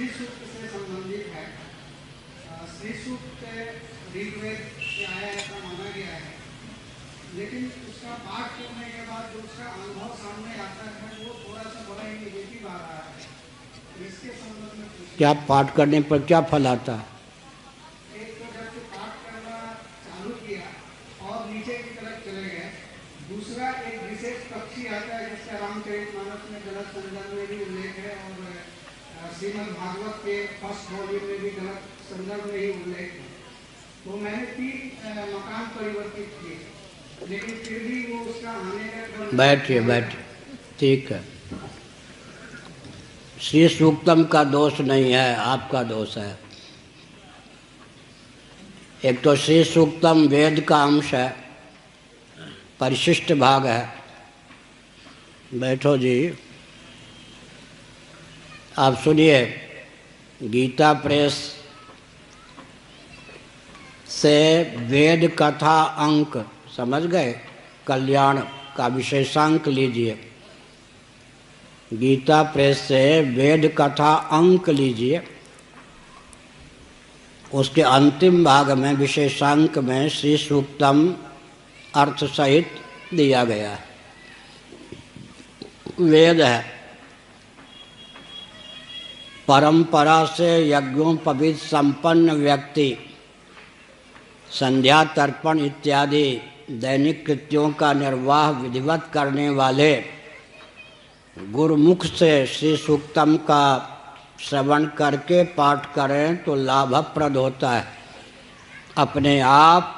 श्री सूक्त से संबंधित है। श्री सूक्त ऋग्वेद से आया ऐसा माना गया है, लेकिन उसका पाठ करने के बाद जो उसका अनुभव सामने आता है वो थोड़ा सा बड़ा ही नेगेटिव आ रहा है। इसके संबंध में क्या पाठ करने पर क्या फल आता है? एक तो जब से पाठ करना चालू किया और नीचे की तरफ चले गए, दूसरा एक विशेष पक्षी आता है जिसका रामचरितमानस में गलत संदर्भ में भी उल्लेख है और श्रीमद् भागवत के फर्स्ट वॉल्यूम में भी गलत संदर्भ में ही उल्लेख है। तो मैंने 3 मकान परिवर्तित किए, लेकिन फिर भी वो उसका आने का बैठिए ठीक है। श्री सूक्तम का दोष नहीं है, आपका दोष है। एक तो श्री सूक्तम वेद का अंश है, परिशिष्ट भाग है। बैठो जी। आप सुनिए, गीता प्रेस से वेद कथा अंक समझ गए, कल्याण का विशेषांक लीजिए। गीता प्रेस से वेद कथा अंक लीजिए, उसके अंतिम भाग में विशेषांक में श्री सूक्तम अर्थ सहित दिया गया है। वेद है, परंपरा से यज्ञोपवीत संपन्न व्यक्ति संध्या तर्पण इत्यादि दैनिक कृत्यों का निर्वाह विधिवत करने वाले गुरुमुख से श्री सूक्तम का श्रवण करके पाठ करें तो लाभप्रद होता है। अपने आप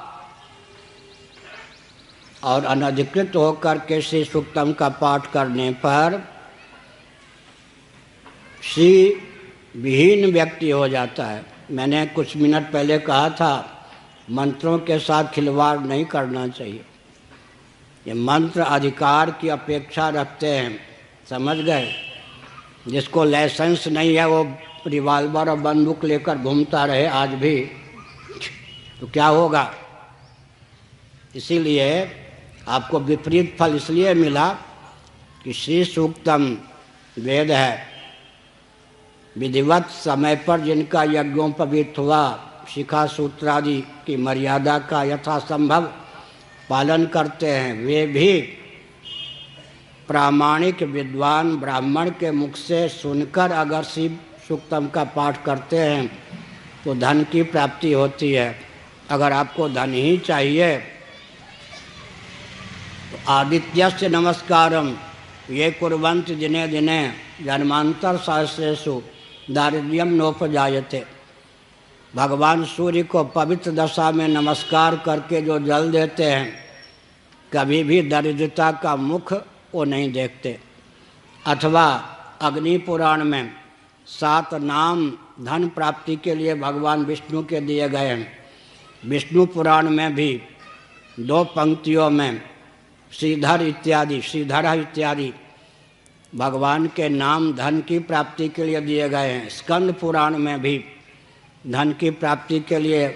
और अनधिकृत होकर के श्री सूक्तम का पाठ करने पर श्री विहीन व्यक्ति हो जाता है। मैंने कुछ मिनट पहले कहा था, मंत्रों के साथ खिलवाड़ नहीं करना चाहिए। ये मंत्र अधिकार की अपेक्षा रखते हैं, समझ गए। जिसको लाइसेंस नहीं है वो रिवाल्वर और बंदूक लेकर घूमता रहे आज भी, तो क्या होगा? इसीलिए आपको विपरीत फल इसलिए मिला कि श्री सूक्तम वेद है, विधिवत समय पर जिनका यज्ञोपवीत हुआ, शिखा सूत्रादि की मर्यादा का यथासंभव पालन करते हैं, वे भी प्रामाणिक विद्वान ब्राह्मण के मुख से सुनकर अगर शिव सूक्तम का पाठ करते हैं तो धन की प्राप्ति होती है। अगर आपको धन ही चाहिए तो आदित्यस्य नमस्कारम ये कुर्वन्ति दिने दिने जन्मांतर सहस्रेषु दारिद्र्यम नोपजायते। भगवान सूर्य को पवित्र दशा में नमस्कार करके जो जल देते हैं, कभी भी दरिद्रता का मुख वो नहीं देखते। अथवा अग्नि पुराण में 7 नाम धन प्राप्ति के लिए भगवान विष्णु के दिए गए हैं। विष्णु पुराण में भी 2 पंक्तियों में श्रीधर इत्यादि भगवान के नाम धन की प्राप्ति के लिए दिए गए हैं। स्कंद पुराण में भी धन की प्राप्ति के लिए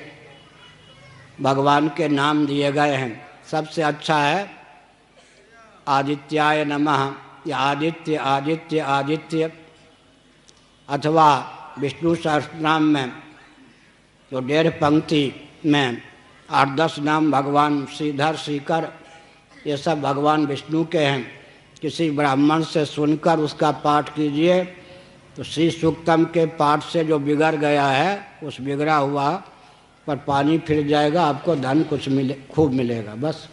भगवान के नाम दिए गए हैं। सबसे अच्छा है आदित्याय नमः या आदित्य आदित्य आदित्य, अथवा विष्णु सहस्रनाम में तो 1.5 पंक्ति में 8-10 नाम भगवान श्रीधर श्रीकर ये सब भगवान विष्णु के हैं। किसी ब्राह्मण से सुनकर उसका पाठ कीजिए तो श्री सूक्तम के पाठ से जो बिगड़ गया है उस बिगड़ा हुआ पर पानी फिर जाएगा, आपको धन खूब मिलेगा। बस।